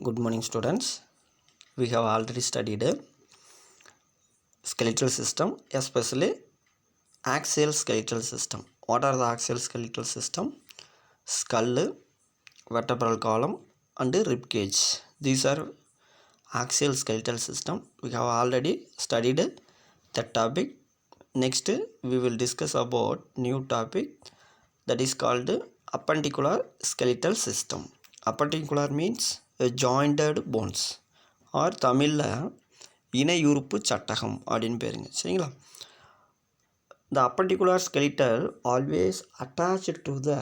Good morning, students. We have already studied skeletal system, especially axial skeletal system. What are the axial skeletal system? Skull, vertebral column, and rib cage. These are axial skeletal system. We have already studied that topic. Next, we will discuss about new topic that is called appendicular skeletal system. Appendicular means jointed bones or தமிழில் இணையுறுப்பு சட்டகம் அப்படின்னு பேருங்க. சரிங்களா? The appendicular skeletal always attached to the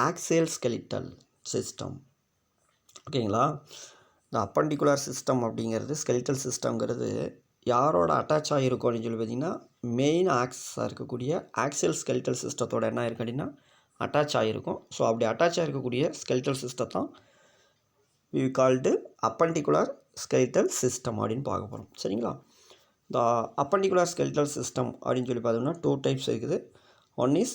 axial skeletal system. ஓகேங்களா? இந்த appendicular system அப்படிங்கிறது skeletal சிஸ்டம்ங்கிறது யாரோட attach ஆகிருக்கும் அப்படின்னு சொல்லி பார்த்தீங்கன்னா மெயின் ஆக்சஸாக இருக்கக்கூடிய ஆக்சியல் ஸ்கெலிட்டல் சிஸ்டத்தோட என்ன இருக்குது அப்படின்னா அட்டாச் ஆகிருக்கும். ஸோ அப்படி அட்டாச் ஆகிருக்கக்கூடிய ஸ்கெலிட்டல் சிஸ்டம் தான் we called appendicular skeletal system அப்படின்னு பார்க்க போகிறோம். சரிங்களா? இந்த appendicular skeletal system அப்படின்னு சொல்லி பார்த்தோம்னா 2 types இருக்குது. One is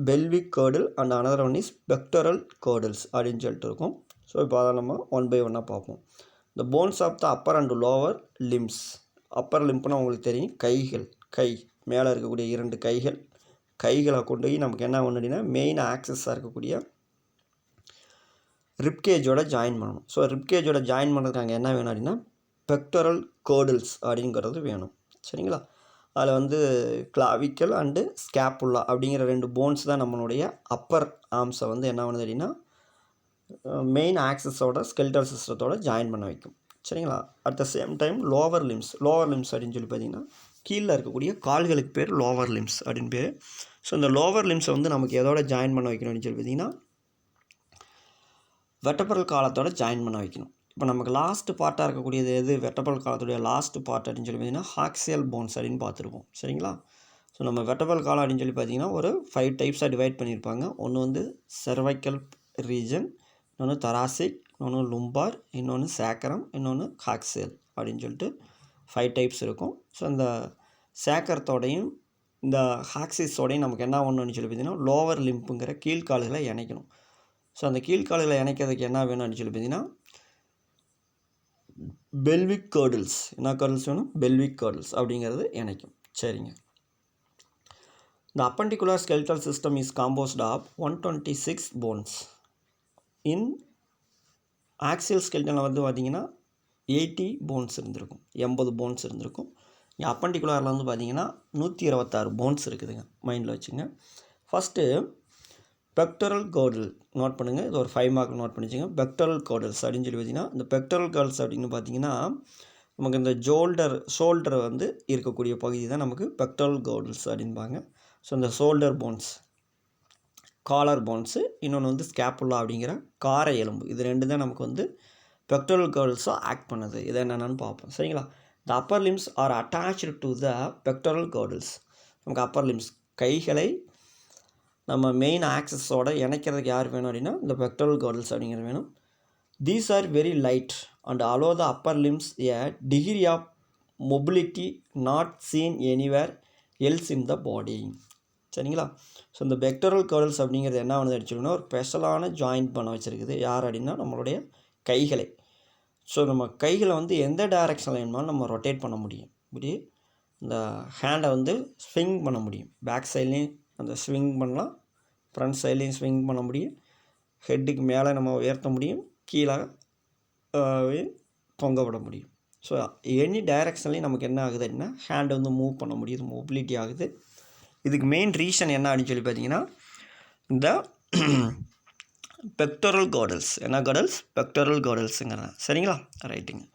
pelvic girdle and another one is pectoral girdles அப்படின்னு சொல்லிட்டு இருக்கும். ஸோ இப்போ அதை நம்ம ஒன் பை ஒன்னாக பார்ப்போம். இந்த bones of the upper and lower limbs. Upper லிம்ப்னா உங்களுக்கு தெரியும் கைகள், கை மேலே இருக்கக்கூடிய 2 கைகளை கொண்டு போய் நமக்கு என்ன ஒன்று அப்படின்னா மெயின் ஆக்சஸாக இருக்கக்கூடிய ரிப்கேஜோட ஜாயின் பண்ணணும். ஸோ ரிப்கேஜோட ஜாயின் பண்ணுறதுக்கு அங்கே என்ன வேணும் அப்படின்னா பெக்டரல் கேர்டில்ஸ் அப்படிங்கிறது வேணும். சரிங்களா? அதில் வந்து கிளாவிக்கல் அண்டு ஸ்கேப்புல்லா அப்படிங்கிற 2 போன்ஸ் தான் நம்மளுடைய அப்பர் ஆர்ம்ஸை வந்து என்ன பண்ணுது அப்படின்னா மெயின் ஆக்சஸோட ஸ்கெலிட்டல் சிஸ்டத்தோட ஜாயின் பண்ண வைக்கும். சரிங்களா? At the same time lower limbs அப்படின்னு சொல்லி பார்த்தீங்கன்னா கீழே இருக்கக்கூடிய கால்களுக்கு பேர் லோவர் லிம்ஸ் அப்படின்னு பேர். ஸோ இந்த லோவர் லிம்ஸை வந்து நமக்கு எதோட ஜாயின் பண்ண வைக்கணும் அப்படின்னு சொல்லி பார்த்தீங்கன்னா வெர்டபிரல் காலத்தோட ஜாயின் பண்ண வைக்கணும். இப்போ நமக்கு லாஸ்ட் பார்ட்டாக இருக்கக்கூடியது எது வெர்டபிரல் காலத்துடைய லாஸ்ட் பார்ட் அப்படின்னு சொல்லி பார்த்தீங்கன்னா ஆக்சியல் போன்ஸ் அப்படின்னு பார்த்துருப்போம். சரிங்களா? ஸோ நம்ம வெர்டபிரல் காலம் அப்படின்னு சொல்லி பார்த்தீங்கன்னா ஒரு 5 டைப்ஸாக டிவைட் பண்ணியிருப்பாங்க. ஒன்று வந்து செர்வைக்கல் ரீஜன், இன்னொன்று தராசிக், இன்னொன்று லும்பார், இன்னொன்று சேக்கரம், இன்னொன்று ஆக்சியல் அப்படின்னு சொல்லிட்டு 5 டைப்ஸ் இருக்கும். ஸோ இந்த சேக்கரத்தோடையும் இந்த ஆக்சிஸோடையும் நமக்கு என்ன ஒன்றுன்னு சொல்லி பார்த்தீங்கன்னா லோவர் லிம்புங்கிற கீழ்கால்களை இணைக்கணும். ஸோ அந்த கீழ்கால்களை இணைக்கிறதுக்கு என்ன வேணும்னு சொல்லி பார்த்தீங்கன்னா பெல்விக் கேர்டில்ஸ். என்ன கேர்டில்ஸ் வேணும்? பெல்விக் கேர்டில்ஸ் அப்படிங்கிறது இணைக்கும். சரிங்க. இந்த appendicular skeletal system is composed of 126 bones. In axial ஸ்கெலிட்டனில் வந்து பார்த்திங்கன்னா 80 போன்ஸ் இருந்திருக்கும், 80 போன்ஸ் இருந்திருக்கும். இங்கே அப்பண்டிகுலரில் வந்து பார்த்திங்கன்னா 126 போன்ஸ் இருக்குதுங்க. மைண்டில் வச்சுங்க. ஃபஸ்ட்டு பெக்டரல் கேர்டில் நோட் பண்ணுங்கள். இது ஒரு 5 மார்க் நோட் பண்ணிச்சுங்க. பெக்டரல் கேர்டில்ஸ் அப்படின்னு சொல்லி பார்த்தீங்கன்னா இந்த பெக்டரல் கேர்டில்ஸ் அப்படின்னு பார்த்தீங்கன்னா நமக்கு இந்த ஷோல்டர் வந்து இருக்கக்கூடிய பகுதி தான் நமக்கு பெக்டரல் கேர்டில்ஸ் அப்படின்பாங்க. ஸோ இந்த ஷோல்டர் போன்ஸ், காலர் போன்ஸு, இன்னொன்று வந்து ஸ்கேப்புல்லா அப்படிங்கிற காரை எலும்பு, இது 2 தான் நமக்கு வந்து பெக்டரல் கேர்டில்ஸாக ஆக்ட் பண்ணுது. இது என்னென்னு பார்ப்போம். சரிங்களா? The upper limbs are attached to the pectoral girdles. நமக்கு அப்பர் லிம்ஸ் கைகளை நம்ம மெயின் ஆக்சஸோட இணைக்கிறதுக்கு யார் வேணும் அப்படின்னா இந்த பெக்டரல் கேர்டில்ஸ் அப்படிங்கிறது வேணும். These are very light and allow the upper limbs a degree of mobility not seen anywhere else in the body. சரிங்களா? ஸோ இந்த பெக்டரல் கேர்டில்ஸ் அப்படிங்கிறது என்ன வந்து அடிச்சுக்கணும் ஒரு ஸ்பெஷலான ஜாயின்ட் பண்ண வச்சுருக்குது. யார் அப்படின்னா நம்மளுடைய கைகளை. ஸோ நம்ம கைகளை வந்து எந்த டைரெக்ஷனில் வேணுமாலும் நம்ம ரொட்டேட் பண்ண முடியும். இப்படி இந்த ஹேண்டை வந்து ஸ்விங் பண்ண முடியும். பேக் சைட்லேயும் அந்த ஸ்விங் பண்ணலாம், ஃப்ரண்ட் சைட்லேயும் ஸ்விங் பண்ண முடியும், ஹெட்டுக்கு மேலே நம்ம உயர்த்த முடியும், கீழே தொங்க விட முடியும். ஸோ எனி டைரெக்ஷன்லேயும் நமக்கு என்ன ஆகுது அப்படின்னா ஹேண்டை வந்து மூவ் பண்ண முடியுது, மொபிலிட்டி ஆகுது. இதுக்கு மெயின் ரீசன் என்ன அப்படின்னு சொல்லி பார்த்தீங்கன்னா இந்த பெக்டரல் கேர்டில்ஸ். என்ன கேர்டில்ஸ்? பெக்டரல் கேர்டில்ஸுங்கிறத. சரிங்களா? ரைட்டுங்க.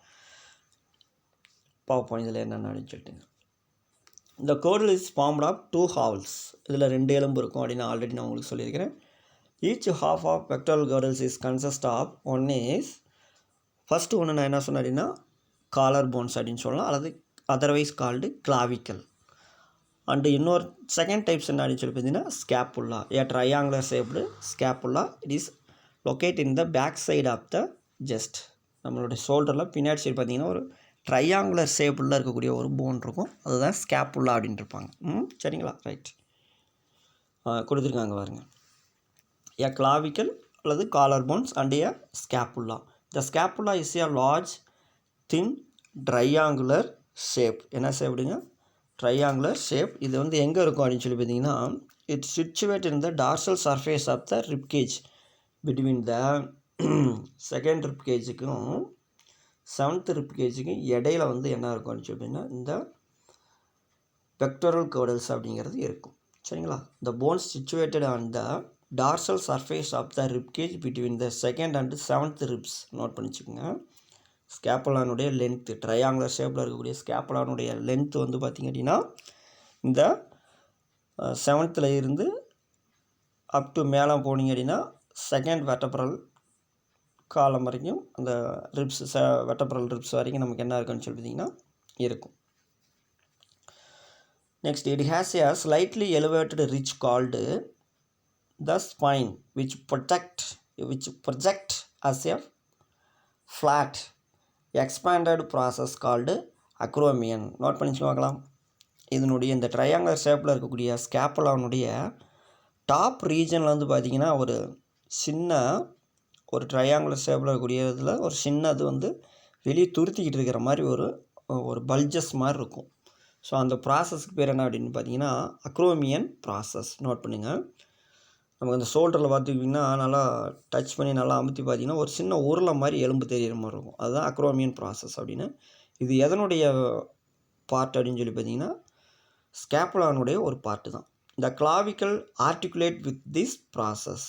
பார்ப்போம் இதில் என்னென்ன அப்படின்னு சொல்லிட்டுங்க. இந்த girdle is formed of 2 halves. இதில் 2 எலும்பு இருக்கும் அப்படின்னு ஆல்ரெடி நான் உங்களுக்கு சொல்லியிருக்கிறேன். Each half of pectoral girdles is consist of one is first ஒன்று நான் என்ன சொன்னேன் அப்படின்னா காலர் போன்ஸ் அப்படின்னு சொல்லலாம், அல்லது அதர்வைஸ் கால்டு கிளாவிக்கல். அண்டு இன்னொரு செகண்ட் டைப்ஸ் என்ன அப்படின்னு சொல்லி பார்த்தீங்கன்னா scapula. A triangular shaped scapula. It is locate in the back side of the chest. நம்மளுடைய ஷோல்டரில் பின்னாடி சைடு பார்த்தீங்கன்னா ஒரு ட்ரையாங்குலர் ஷேப்பில் இருக்கக்கூடிய ஒரு போன் இருக்கும், அதுதான் ஸ்கேப்புல்லா அப்படின்ட்டு இருப்பாங்க. சரிங்களா? ரைட். கொடுத்துருக்காங்க பாருங்க. ஏ கிளாவிக்கல் அல்லது collar bones and a scapula. The scapula is a large, thin, triangular shape. என்ன ஷேப்டுங்க? Triangular shape. இது வந்து எங்கே இருக்கும் அப்படின்னு சொல்லி பார்த்தீங்கன்னா, it's situated in the dorsal surface of the rib cage between the second rib cageக்கும் செவன்த் rib cageக்கும் இடையில வந்து என்ன இருக்கும் அப்படின்னு சொல்லி பார்த்தீங்கன்னா, இந்த pectoral girdles அப்படிங்கிறது இருக்கும். சரிங்களா? The bones situated on the dorsal surface of the rib cage between the second and seventh ribs. Note பண்ணிச்சுக்கோங்க. ஸ்கேப்புலானுடைய லென்த்து, ட்ரையாங்குலர் ஷேப்பில் இருக்கக்கூடிய ஸ்கேப்புலானுடைய லென்த்து வந்து பார்த்திங்க அப்படின்னா இந்த செவன்த்தில் இருந்து அப் டு மேலே போனீங்க அப்படின்னா செகண்ட் வெர்டப்ரல் காலம் வரைக்கும் அந்த ரிப்ஸ் வெர்டப்ரல் ரிப்ஸ் வரைக்கும் நமக்கு என்ன இருக்குன்னு சொல்லி பார்த்தீங்கன்னா இருக்கும். Next, it has a slightly elevated ridge called the spine which project as a flat expanded process called acromion. Note பண்ணிச்சு பார்க்கலாம். இதனுடைய இந்த ட்ரையாங்குலர் ஷேப்பில் இருக்கக்கூடிய ஸ்கேப்புலானுடைய டாப் ரீஜனில் வந்து பார்த்திங்கன்னா ஒரு ட்ரையாங்குலர் ஷேப்பில் இருக்கக்கூடிய இதில் ஒரு சின்னது வந்து வெளியே துருத்திக்கிட்டு இருக்கிற மாதிரி ஒரு பல்ஜஸ் மாதிரி இருக்கும். ஸோ அந்த ப்ராசஸ்க்கு பேர் என்ன அப்படின்னு பார்த்தீங்கன்னா அக்ரோமியன் ப்ராசஸ். நோட் பண்ணுங்கள். நமக்கு அந்த ஷோல்டரில் பார்த்துக்கிட்டிங்கன்னா நல்லா டச் பண்ணி நல்லா அமுத்தி பார்த்திங்கன்னா ஒரு சின்ன உருளை மாதிரி எலும்பு தெரிகிற மாதிரி இருக்கும். அதுதான் அக்ரோமியன் ப்ராசஸ் அப்படின்னு. இது எதனுடைய பார்ட் அப்படின்னு சொல்லி பார்த்தீங்கன்னா ஸ்கேப்புலானுடைய ஒரு பார்ட்டு தான். இந்த clavicle articulate with this process.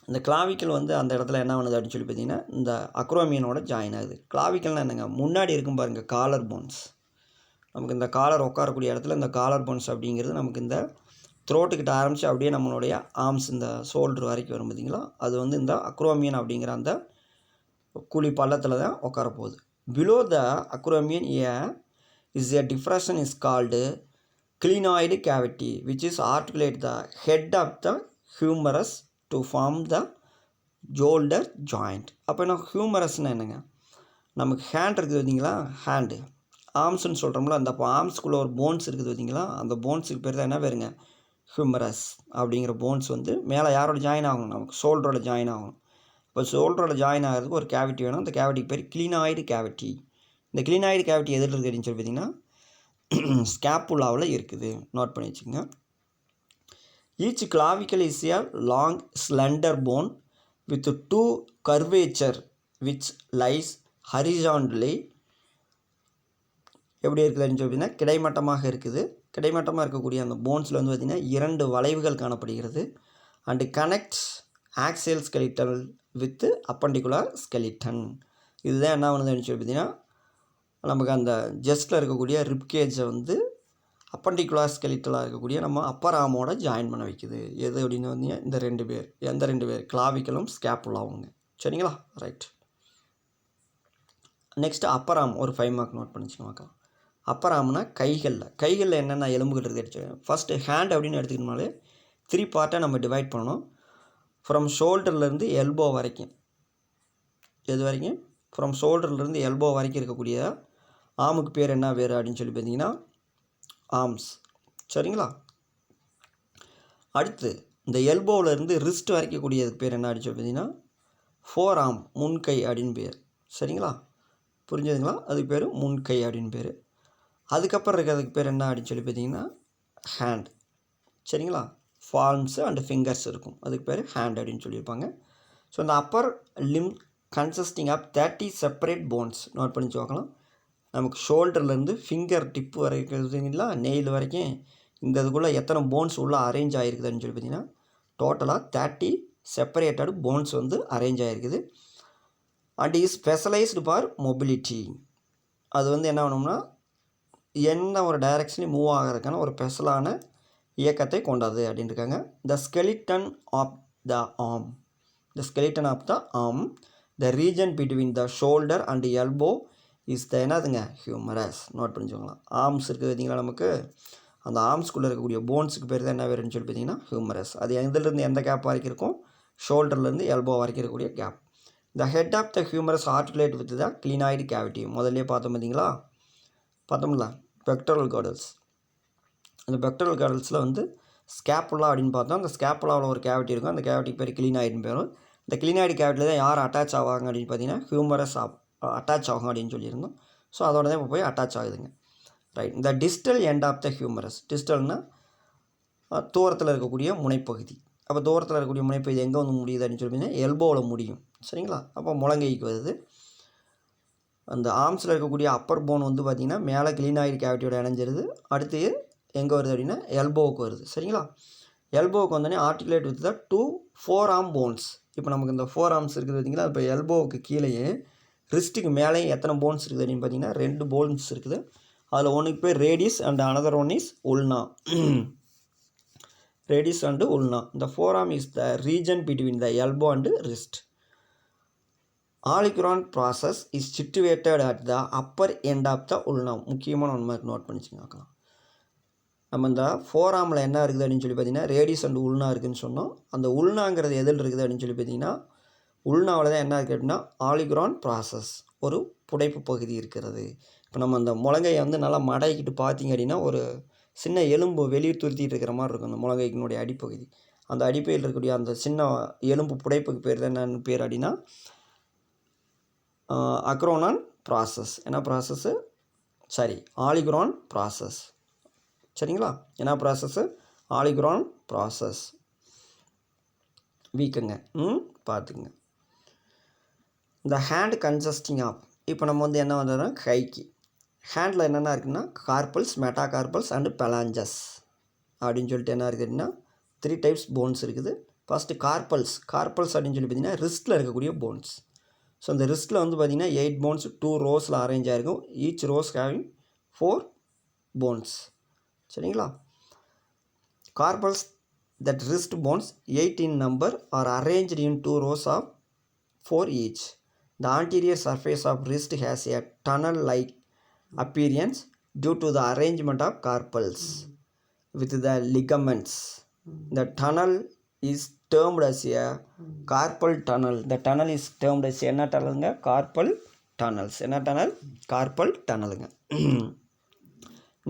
இந்த கிளாவிக்கல் வந்து அந்த இடத்துல என்ன பண்ணுது அப்படின்னு சொல்லி பார்த்தீங்கன்னா இந்த அக்ரோமியனோட ஜாயின் ஆகுது. கிளாவிக்கல்னால் என்னங்க? முன்னாடி இருக்கும் பாருங்கள் காலர் போன்ஸ். நமக்கு இந்த காலர் உட்காரக்கூடிய இடத்துல இந்த காலர் போன்ஸ் அப்படிங்கிறது நமக்கு இந்த த்ரோட்டுக்கிட்ட ஆரம்பித்து அப்படியே நம்மளுடைய ஆர்ம்ஸ் இந்த ஷோல்டர் வரைக்கும் வரும் பார்த்திங்களா, அது வந்து இந்த அக்ரோமியன் அப்படிங்கிற அந்த குழி பள்ளத்தில் தான் உட்கார போகுது. Below the acromion is a depression is called clinoid cavity which is articulate the head of the humerus to form the shoulder joint. அப்போ என்ன ஹியூமரஸ்னால் என்னங்க? நமக்கு ஹேண்ட் இருக்குது பார்த்தீங்களா, ஹேண்டு ஆர்ம்ஸ்ன்னு சொல்கிறோம்ல, அந்த ஆர்ம்ஸ்குள்ளே ஒரு போன்ஸ் இருக்குது பார்த்தீங்களா, அந்த போன்ஸுக்கு பேர் தான் என்ன பேருங்க? ஹியூமரஸ் அப்படிங்கிற போன்ஸ் வந்து மேலே யாரோட ஜாயின் ஆகணும்? நமக்கு ஷோல்டரோட ஜாயின் ஆகணும். இப்போ ஷோல்டரோட ஜாயின் ஆகிறதுக்கு ஒரு கேவிட்டி வேணும். அந்த கேவிட்டிக்கு பேர் கிளினாய்டு கேவிட்டி. இந்த கிளினாய்டு கேவிட்டி எதில் இருக்குது அப்படின்னு சொல்லி பார்த்தீங்கன்னா ஸ்கேப்புலாவில் இருக்குது. நோட் பண்ணி வச்சுக்கோங்க. Each clavicle is a long slender phone with 2 curvature which lies horizontally. எப்படி இருக்குது அப்படின்னு சொல்லி பார்த்தீங்கன்னா கிடைமட்டமாக இருக்குது. கிடைமட்டமாக இருக்கக்கூடிய அந்த போன்ஸில் வந்து பார்த்திங்கன்னா 2 வளைவுகள் காணப்படுகிறது. And connects axial skeletal with appendicular skeleton. இதுதான் என்ன பண்ணுது அப்படின்னு சொல்லி பார்த்தீங்கன்னா நமக்கு அந்த ஜஸ்ட்டில் இருக்கக்கூடிய ரிப்கேஜை வந்து அப்பண்டிகுலர் ஸ்கெலிட்டலாக இருக்கக்கூடிய நம்ம அப்பர் ஆர்மோட ஜாயின் பண்ண வைக்குது. எது அப்படின்னு வந்தீங்க இந்த 2 பேர். எந்த 2 பேர்? கிளாவிக்கலும் ஸ்கேப்புலாவுங்க. சரிங்களா? ரைட். நெக்ஸ்ட்டு அப்பர் ஆர்ம் ஒரு 5 மார்க் நோட் பண்ணிச்சுக்கோங்க. அப்பர் ஆர்ம்னா கைகளில் என்னென்ன எலும்புகள் இருக்குது? ஃபஸ்ட்டு ஹேண்ட் அப்படின்னு எடுத்துக்கிட்டோம்னாலே 3 பார்ட்டாக நம்ம டிவைட் பண்ணணும். ஃப்ரம் ஷோல்டர்லேருந்து எல்போ வரைக்கும். எது வரைக்கும்? ஃப்ரம் ஷோல்டர்லேருந்து எல்போ வரைக்கும் இருக்கக்கூடிய ஆர்முக்கு பேர் என்ன பேர் அப்படின்னு சொல்லி பார்த்தீங்கன்னா ஆர்ம்ஸ். சரிங்களா? அடுத்து இந்த எல்போவிலேருந்து ரிஸ்ட் வரைக்கக்கூடியதுக்கு பேர் என்ன அப்படின்னு சொல்லி பார்த்தீங்கன்னா ஃபோர் ஆர்ம், முன்கை அப்படின்னு பேர். சரிங்களா? புரிஞ்சதுங்களா? அதுக்கு பேர் முன்கை அப்படின்னு பேர். அதுக்கப்புறம் இருக்கிறதுக்கு பேர் என்ன அப்படின்னு சொல்லி பார்த்தீங்கன்னா ஹேண்ட். சரிங்களா? ஃபால்ம்ஸு அண்டு ஃபிங்கர்ஸ் இருக்கும், அதுக்கு பேர் ஹேண்ட் அப்படின்னு சொல்லியிருப்பாங்க. ஸோ இந்த upper limb consisting of 30 separate bones. Note பண்ணி பார்க்கலாம். நமக்கு ஷோல்டர்லேருந்து ஃபிங்கர் டிப்பு வரைக்கும் நெயில் வரைக்கும் இந்த இதுக்குள்ளே எத்தனை போன்ஸ் உள்ளே அரேஞ்ச் ஆகிருக்குதுன்னு சொல்லி பார்த்தீங்கன்னா டோட்டலாக 30 செப்பரேட்டட் போன்ஸ் வந்து அரேஞ்ச் ஆகிருக்குது. And is specialised for mobility. அது வந்து என்ன பண்ணோம்னா என்ன ஒரு டைரெக்ஷன்லையும் மூவ் ஆகிறதுக்கான ஒரு ஸ்பெஷலான இயக்கத்தை கொண்டது அப்படின்னு இருக்காங்க. The skeleton of the arm. The skeleton of the arm, the region between the shoulder and elbow is the என்னதுங்க? ஹியூமரஸ். நோட் பண்ணிச்சுக்கலாம். ஆர்ம்ஸ் இருக்குது பார்த்தீங்களா, நமக்கு அந்த ஆர்ம்ஸ்குள்ளே இருக்கக்கூடிய போன்ஸுக்கு பேர் தான் என்ன வேறுன்னு சொல்லி பார்த்தீங்கன்னா ஹியூமரஸ். அது எதுலேருந்து எந்த கேப் வரைக்கும் இருக்கும்? ஷோல்டர்லேருந்து எல்போ வரைக்கும் இருக்கக்கூடிய gap. The head of the humerus articulate with the glenoid cavity. முதல்லே பார்த்தோம்ல பெக்டரல் கார்டல்ஸ். அந்த பெக்டரல் கார்டல்ஸில் வந்து ஸ்கேப்புலா அப்படின்னு பார்த்தோம். அந்த ஸ்கேப்புலாவில் ஒரு கேவிட்டி இருக்கும். அந்த கேவிட்டிக்கு பேர் கிளினாய்டுன்னு பேரும். இந்த கிளினாய்டு கேவிட்டியில் தான் யார் அட்டாச் ஆவாங்க அப்படின்னு பார்த்தீங்கன்னா ஹியூமரஸ் அட்டாச் ஆகும் அப்படின்னு சொல்லியிருந்தோம். ஸோ அதோட தான் இப்போ போய் அட்டாச் ஆகுதுங்க. ரைட். இந்த distal end of the humerus, டிஸ்டல்னால் தூரத்தில் இருக்கக்கூடிய முனைப்பகுதி. அப்போ தூரத்தில் இருக்கக்கூடிய முனைப்பகுதி எங்கே வந்து முடியுது அப்படின்னு சொல்லி பார்த்தீங்கன்னா எல்போவில் முடியும். சரிங்களா? அப்போ முழங்கைக்கு வருது. அந்த ஆர்ம்ஸில் இருக்கக்கூடிய அப்பர் போன் வந்து பார்த்திங்கன்னா மேலே கிளினாய்டு கேவிட்டியோட இணைஞ்சிருது. அடுத்து எங்கே வருது அப்படின்னா எல்போவுக்கு வருது. சரிங்களா? எல்போவுக்கு வந்தோடனே articulate with the 2 forearm bones. இப்போ நமக்கு இந்த 4 arms இருக்குது பார்த்தீங்களா? இப்போ எல்போவுக்கு கீழேயே ரிஸ்ட்டுக்கு மேலேயும் எத்தனை போன்ஸ் இருக்குது அப்படின்னு பார்த்தீங்கன்னா 2 போன்ஸ் இருக்குது. அதில் ஒன்றுக்கு பேர் radius and another one is ulna. Radius and ulna. இந்த forearm is the region between the elbow and wrist. Olecranon process is situated at the upper end of the ulna. முக்கியமான ஒன்று நோட் பண்ணிச்சுங்க. நம்ம இந்த ஃபோராமில் என்ன இருக்குது அப்படின்னு சொல்லி பார்த்தீங்கன்னா ரேடியஸ் அண்ட் உல்னா இருக்குதுன்னு சொன்னோம். அந்த உல்னாங்கிறது எதில் இருக்குது அப்படின்னு சொல்லி பார்த்தீங்கன்னா உல்னாவில் தான் என்ன இருக்குது அப்படின்னா ஆலிகுரான் ப்ராசஸ், ஒரு புடைப்பு பகுதி இருக்கிறது. இப்போ நம்ம அந்த முழங்கையை வந்து நல்லா மடக்கிட்டு பார்த்தீங்க அப்படின்னா ஒரு சின்ன எலும்பு வெளியே துருத்திட்டு இருக்கிற மாதிரி இருக்கும் அந்த முழங்கைக்கினுடைய அடிப்பகுதி. அந்த அடிப்பகுதியில் இருக்கக்கூடிய அந்த சின்ன எலும்பு புடைப்புக்கு பேர் தான் என்னென்னு பேர் அப்படின்னா அக்ரோனான் ப்ராசஸ். என்ன ப்ராசஸ்ஸு? சரி, ஆலிகுரான் ப்ராசஸ். சரிங்களா? என்ன ப்ராசஸ்ஸு? ஆலிகுரான் ப்ராசஸ். வீக்குங்க. பார்த்துக்குங்க. இந்த ஹேண்ட் கன்சஸ்டிங் ஆஃப், இப்போ நம்ம வந்து என்ன பண்ணுறோம்னா கைக்கு ஹேண்டில் என்னென்ன இருக்குன்னா கார்பல்ஸ், மெட்டாகார்பல்ஸ் அண்டு பெலாஞ்சஸ் அப்படின்னு சொல்லிட்டு என்ன இருக்குது அப்படின்னா 3 டைப்ஸ் போன்ஸ் இருக்குது. ஃபஸ்ட்டு கார்பல்ஸ் அப்படின்னு சொல்லி பார்த்தீங்கன்னா ரிஸ்ட்டில் இருக்கக்கூடிய போன்ஸ். ஸோ இந்த ரிஸ்ட்டில் வந்து பார்த்திங்கன்னா 8 போன்ஸ் 2 ரோஸில் அரேஞ்ச் ஆகிருக்கும். Each rows having 4 bones. சரிங்களா? Carpals that wrist bones 8 in number are arranged in 2 rows of 4 each. The anterior surface of wrist has a tunnel-like appearance due to the arrangement of carpals with the ligaments. The tunnel is termed as a carpal tunnel. The tunnel is termed as என்ன டனலுங்க? carpal tunnels. என்ன tunnel? carpal tunnelங்க.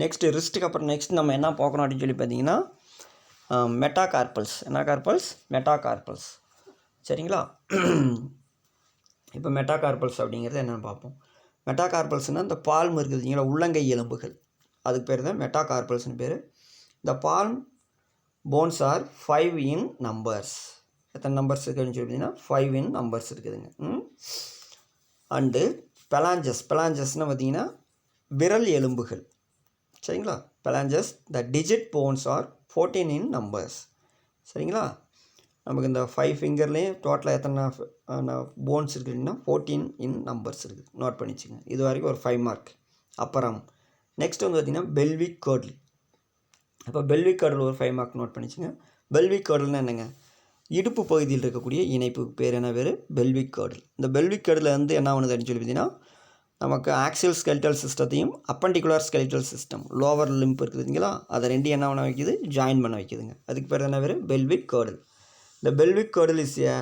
Next ரிஸ்ட்டுக்கு அப்புறம் next நம்ம என்ன பார்க்கணும் அப்படின்னு சொல்லி பார்த்தீங்கன்னா metacarpals. என்ன கார்பல்ஸ்? மெட்டாகார்பல்ஸ். சரிங்களா? இப்போ மெட்டாகார்பல்ஸ் அப்படிங்கிறது என்னென்னு பார்ப்போம். மெட்டாகார்பல்ஸ்னால் இந்த பால்ம் இருக்குதுங்களா உள்ளங்கை எலும்புகள், அதுக்கு பேர் தான் மெட்டாகார்பல்ஸ்னு பேர். இந்த palm bones are 5 in numbers. எத்தனை நம்பர்ஸ் இருக்குதுன்னு சொல்லி பார்த்தீங்கன்னா 5 in numbers இருக்குதுங்க. அண்டு பெலாஞ்சஸ்னால் பார்த்தீங்கன்னா விரல் எலும்புகள். சரிங்களா? Phalanges the digit bones are 14 in numbers. சரிங்களா? நமக்கு இந்த 5 ஃபிங்கர்லேயும் டோட்டலாக எத்தனை போன்ஸ் இருக்குதுன்னா 14 in numbers இருக்குது. நோட் பண்ணிச்சுங்க. இது வரைக்கும் ஒரு 5 மார்க். அப்புறம் நெக்ஸ்ட் வந்து பார்த்திங்கன்னா பெல்விக் கேர்டில். இப்போ பெல்விக் கேர்டில் ஒரு 5 மார்க் நோட் பண்ணிச்சுங்க. பெல்விக் கேர்டில்னால் என்னங்க? இடுப்பு பகுதியில் இருக்கக்கூடிய இணைப்புக்கு பேர் என்ன பேர்? Pelvic girdle. இந்த பெல்விக் கேர்டில் வந்து என்ன பண்ணுது அப்படின்னு சொல்லி பார்த்தீங்கன்னா நமக்கு ஆக்சியல் ஸ்கெலிட்டல் சிஸ்டத்தையும் appendicular skeletal system lower limb இருக்குதுங்களா அதை ரெண்டு என்ன பண்ண வைக்குது? ஜாயின் பண்ண வைக்குதுங்க. அதுக்கு பேர் என்ன பேர்? Pelvic girdle. இந்த pelvic girdle is a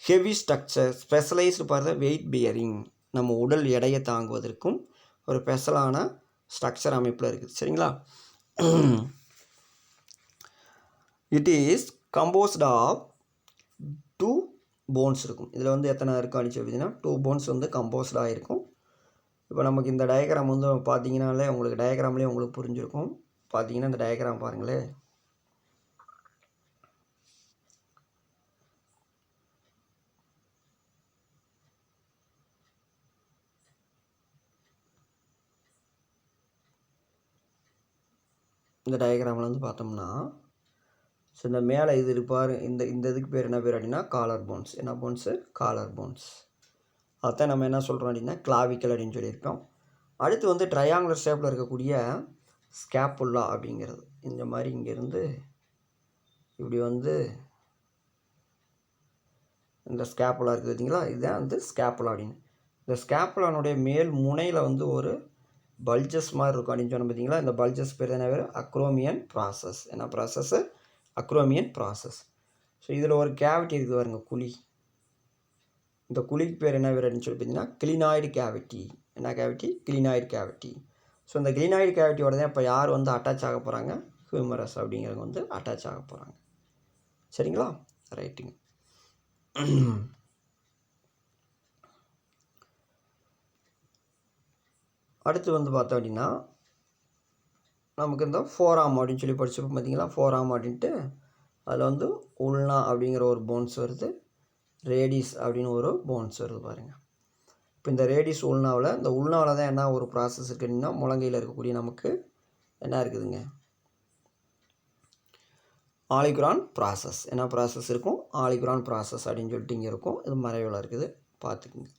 heavy structure specialised for the weight bearing. நம்ம உடல் எடையை தாங்குவதற்கும் ஒரு ஸ்பெஷலான ஸ்ட்ரக்சர் அமைப்பில் இருக்குது. சரிங்களா? It is composed of 2 bones இருக்கும். இதில் வந்து எத்தனை இருக்கும் அப்படின்னு சொல்லி பார்த்தீங்கன்னா 2 போன்ஸ் வந்து கம்போஸ்டாக இருக்கும். இப்போ நமக்கு இந்த டயக்ராம் வந்து பார்த்தீங்கன்னாலே உங்களுக்கு டயக்ராம்லேயே உங்களுக்கு புரிஞ்சிருக்கும். பார்த்தீங்கன்னா இந்த டயக்ராம் பாருங்களேன். இந்த டயக்ராமில் வந்து பார்த்தோம்னா ஸோ இந்த மேலே இது இருப்பார். இந்த இதுக்கு பேர் என்ன பேர் அப்படின்னா காலர் போன்ஸ். என்ன போன்ஸு? Collar bones. அதான் நம்ம என்ன சொல்கிறோம் அப்படின்னா கிளாவிக்கல் அப்படின்னு சொல்லியிருக்கோம். அடுத்து வந்து ட்ரையாங்குலர் ஷேப்பில் இருக்கக்கூடிய ஸ்கேப்புல்லா அப்படிங்கிறது இந்த மாதிரி இங்கேருந்து இப்படி வந்து இந்த ஸ்கேப்புலா இருக்குது பார்த்தீங்களா? இதுதான் வந்து ஸ்கேப்புலா அப்படின்னு. இந்த ஸ்கேப்புலானுடைய மேல் முனையில் வந்து ஒரு பல்ஜஸ் மாதிரி இருக்கும் அப்படின்னு சொன்ன பார்த்தீங்களா? இந்த பல்ஜஸ் பேர் என்ன பேர்? Acromion process. என்ன ப்ராசஸ்ஸு? Acromion process. ஸோ இதில் ஒரு கேவிட்டி இருக்குது பாருங்க, குழி. இந்த குழிக்கு பேர் என்ன பேர் அப்படின்னு சொல்லி பார்த்தீங்கன்னா கிளினாய்டு கேவிட்டி. என்ன கேவிட்டி? கிளினாய்டு கேவிட்டி. ஸோ இந்த கிளினாய்டு கேவிட்டியோட தான் இப்போ யார் வந்து அட்டாச் ஆக போகிறாங்க? ஹியூமரஸ் அப்படிங்கிறவங்க வந்து அட்டாச் ஆக போகிறாங்க. சரிங்களா? ரைட்டுங்க. அடுத்து வந்து பார்த்தோம் அப்படின்னா நமக்கு இந்த ஃபோராம் அப்படின்னு சொல்லி படிச்சிருப்போம் பார்த்தீங்களா. ஃபோராம் அப்படின்ட்டு அதில் வந்து உல்னா அப்படிங்கிற ஒரு போன்ஸ் வருது, ரேடிஸ் அப்படின்னு ஒரு போன்ஸ் வருது பாருங்கள். இப்போ இந்த ரேடிஸ் உல்னாவில், இந்த உல்னாவில் தான் என்ன ஒரு ப்ராசஸ் இருக்குன்னா முழங்கையில் இருக்கக்கூடிய நமக்கு என்ன இருக்குதுங்க, ஆலிகிரான் ப்ராசஸ். என்ன ப்ராசஸ் இருக்கும், ஆலிகிரான் ப்ராசஸ் அப்படின்னு சொல்லிட்டு இங்கே இருக்கும். இது மறைவில் இருக்குது, பார்த்துக்குங்க.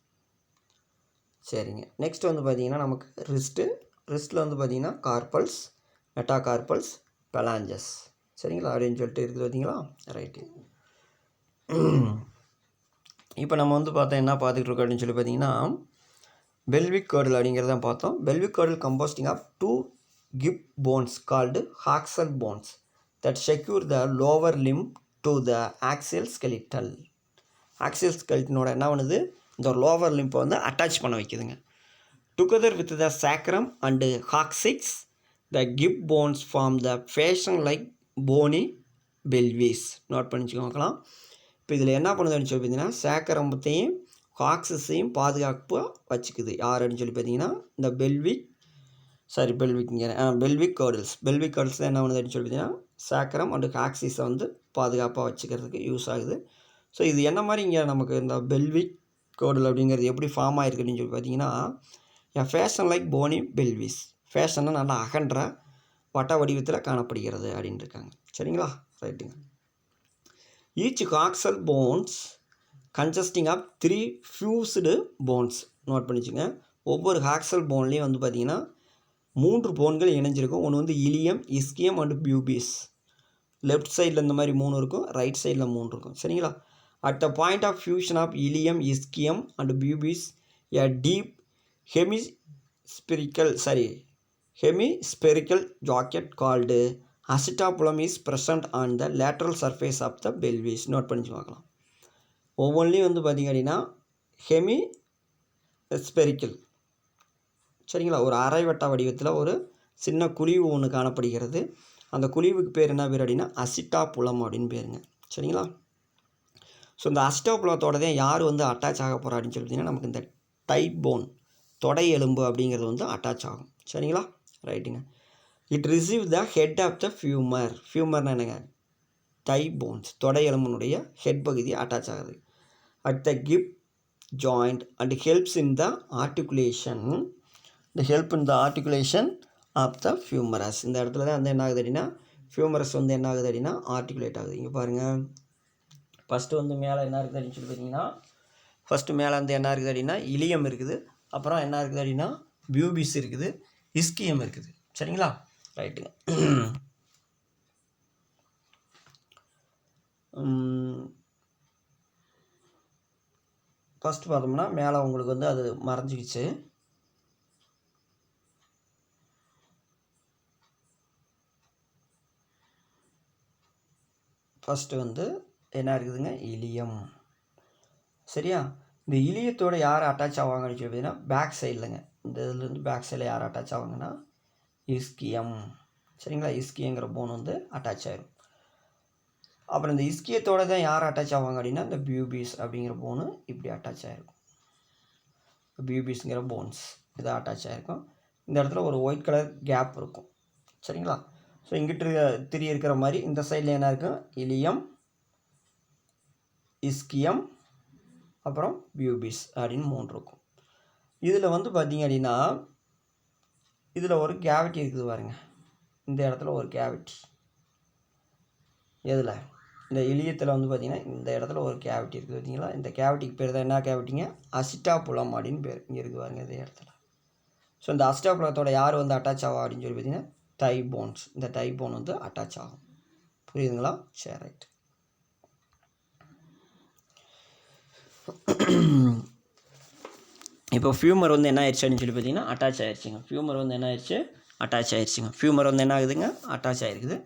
சரிங்க. நெக்ஸ்ட் வந்து பார்த்திங்கன்னா நமக்கு ரிஸ்ட்டில் வந்து பார்த்திங்கன்னா கார்பல்ஸ், மெட்டாகார்பல்ஸ், பெலாஞ்சஸ். சரிங்களா அப்படின்னு சொல்லிட்டு இருக்குது பார்த்தீங்களா. ரைட்டு. இப்போ நம்ம வந்து பார்த்தா என்ன பார்த்துக்கிட்டு இருக்கோம் அப்படின்னு சொல்லி பார்த்தீங்கன்னா பெல்விக் கேர்டில் அப்படிங்கிறத பார்த்தோம். Pelvic girdle composting of 2 hip bones called coxal bones that secure the lower limb to the axial skeletal. Axial ஸ்கெலிட்டனோட என்ன பண்ணுது, இந்த லோவர் லிம்பை வந்து அட்டாச் பண்ண வைக்குதுங்க. Together with the sacrum and coccyx the hip bones form the basin like bony pelvis. Note பண்ணிச்சுக்கலாம். இப்போ இதில் என்ன பண்ணுதுன்னு சொல்லி பார்த்தீங்கன்னா சாக்கரம்பத்தையும் காக்ஸஸையும் பாதுகாப்பாக வச்சுக்குது. யார் அப்படின்னு சொல்லி பார்த்தீங்கன்னா இந்த பெல்விக் கேர்டில்ஸ். பெல்விக் கேர்டில்ஸ் தான் என்ன பண்ணுது அப்படின்னு சொல்லி பார்த்தீங்கன்னா சாக்கரம் அண்டு காக்சிஸை வந்து பாதுகாப்பாக வச்சுக்கிறதுக்கு யூஸ் ஆகுது. ஸோ இது என்ன மாதிரி இங்கே நமக்கு இந்த பெல்விக் கேர்டில் அப்படிங்கிறது எப்படி ஃபார்ம் ஆகிருக்கு அப்படின்னு சொல்லி பார்த்தீங்கன்னா ஃபேஷன் லைக் போனி பெல்விஸ். ஃபேஷனை நல்லா அகன்ற வட்ட வடிவத்தில் காணப்படுகிறது அப்படின்னு இருக்காங்க. சரிங்களா, ரைட்டுங்க. Each coxal bones consisting of 3 fused bones. Note பண்ணிச்சுங்க. ஒவ்வொரு காக்சல் போன்லேயும் வந்து பார்த்திங்கன்னா 3 போன்கள் இணைஞ்சிருக்கும். ஒன்று வந்து ileum, ischium and pubis. Left சைடில் இந்த மாதிரி 3 இருக்கும், ரைட் சைடில் 3 இருக்கும். சரிங்களா. At the point of fusion of ilium, ischium and pubis a deep hemispherical jacket called acetopulum is present on the lateral surface of the pelvis. Note பண்ணி பார்க்கலாம். ஒவ்வொன்றிலையும் வந்து பார்த்திங்க அப்படின்னா ஹெமிஸ்பெரிக்கல், சரிங்களா, ஒரு அரைவட்ட வடிவத்தில் ஒரு சின்ன குழிவு ஒன்று காணப்படுகிறது. அந்த குழிவுக்கு பேர் என்ன பேர் அப்படின்னா அசிட்டாபுலம் அப்படின்னு பேருங்க. சரிங்களா. ஸோ இந்த அசிட்டாபுலத்தோட தான் யார் வந்து அட்டாச் ஆக போகிறா அப்படின்னு சொல்லி பார்த்தீங்கன்னா நமக்கு இந்த டைட் போன், தொடை எலும்பு அப்படிங்கிறது வந்து அட்டாச் ஆகும். சரிங்களா, ரைட்டுங்க. It receive the head of the femur. ஃபியூமர்னா என்னங்க, டை போன்ஸ், தொடை எலும்பினுடைய ஹெட் பகுதி அட்டாச் ஆகுது. At the hip joint and helps in the articulation. Of the femurs. இந்த இடத்துல தான் வந்து என்ன ஆகுது அப்படின்னா ஃபியூமரஸ் வந்து என்ன ஆகுது அப்படின்னா ஆர்டிகுலேட் ஆகுது. இங்கே பாருங்கள், ஃபஸ்ட்டு வந்து மேலே என்ன இருக்குது அப்படின்னு சொல்லி பார்த்தீங்கன்னா ஃபஸ்ட்டு மேலே வந்து என்ன இருக்குது அப்படின்னா இலியம் இருக்குது, அப்புறம் என்ன இருக்குது அப்படின்னா பியூபிஸ் இருக்குது, இஸ்கியம் இருக்குது. சரிங்களா, ரைட்டுங்க. ஃபஸ்ட்டு பார்த்தோம்னா மேலே உங்களுக்கு வந்து அது மறைஞ்சிக்கிச்சு. ஃபஸ்ட்டு வந்து என்ன இருக்குதுங்க, இலியம். சரியா. இந்த இலியத்தோடு யார் அட்டாச் ஆவாங்கன்னு சொல்லி பார்த்தீங்கன்னா பேக் சைட்லங்க, இந்த இதுலேருந்து பேக் சைடில் யார் அட்டாச் ஆவாங்கன்னா இஸ்கியம். சரிங்களா, இஸ்கியங்கிற போன் வந்து அட்டாச் ஆகிடும். அப்புறம் இந்த இஸ்கியத்தோடு தான் யார் அட்டாச் ஆவாங்க அப்படின்னா இந்த பியூபிஸ் அப்படிங்கிற போனு இப்படி அட்டாச் ஆகிருக்கும். பியூபிஸ்ங்கிற போன்ஸ் இதை அட்டாச் ஆகிருக்கும். இந்த இடத்துல ஒரு ஒயிட் கலர் கேப் இருக்கும். சரிங்களா. ஸோ இங்கிட்டு திரி இருக்கிற மாதிரி இந்த சைடில் என்ன இருக்கும், இலியம், இஸ்கியம், அப்புறம் பியூபிஸ் அப்படின்னு 3 இருக்கும். இதில் வந்து பார்த்திங்க அப்படின்னா இதில் ஒரு கேவிட்டி இருக்குது பாருங்க. இந்த இடத்துல ஒரு கேவிட்டி, எதில், இந்த இலியத்தில் வந்து பார்த்திங்கன்னா இந்த இடத்துல ஒரு கேவிட்டி இருக்குது பார்த்தீங்களா. இந்த கேவிட்டிக்கு பேர் தான் என்ன கேவிட்டிங்க, அசிட்டாபுலம் அப்படின்னு பேர். இங்கே இருக்குது பாருங்க இதே இடத்துல. ஸோ இந்த அசிட்டாபுலத்தோட யார் வந்து அட்டாச் ஆகும் அப்படின்னு சொல்லி பார்த்தீங்கன்னா டை போன்ஸ். இந்த டை போன் வந்து அட்டாச் ஆகும். புரியுதுங்களா, சரி, ரைட். இப்போ ஃபியூமர் வந்து என்ன ஆயிடுச்சு அப்படின்னு சொல்லி பார்த்தீங்கன்னா அட்டாச் ஆகிடுச்சிங்க. ஃபியூமர் வந்து என்ன ஆயிடுச்சு, அட்டாச் ஆகிடுச்சிங்க. ஃபியூமர் வந்து என்ன ஆகுதுங்க, அட்டாச் ஆகிருக்குது.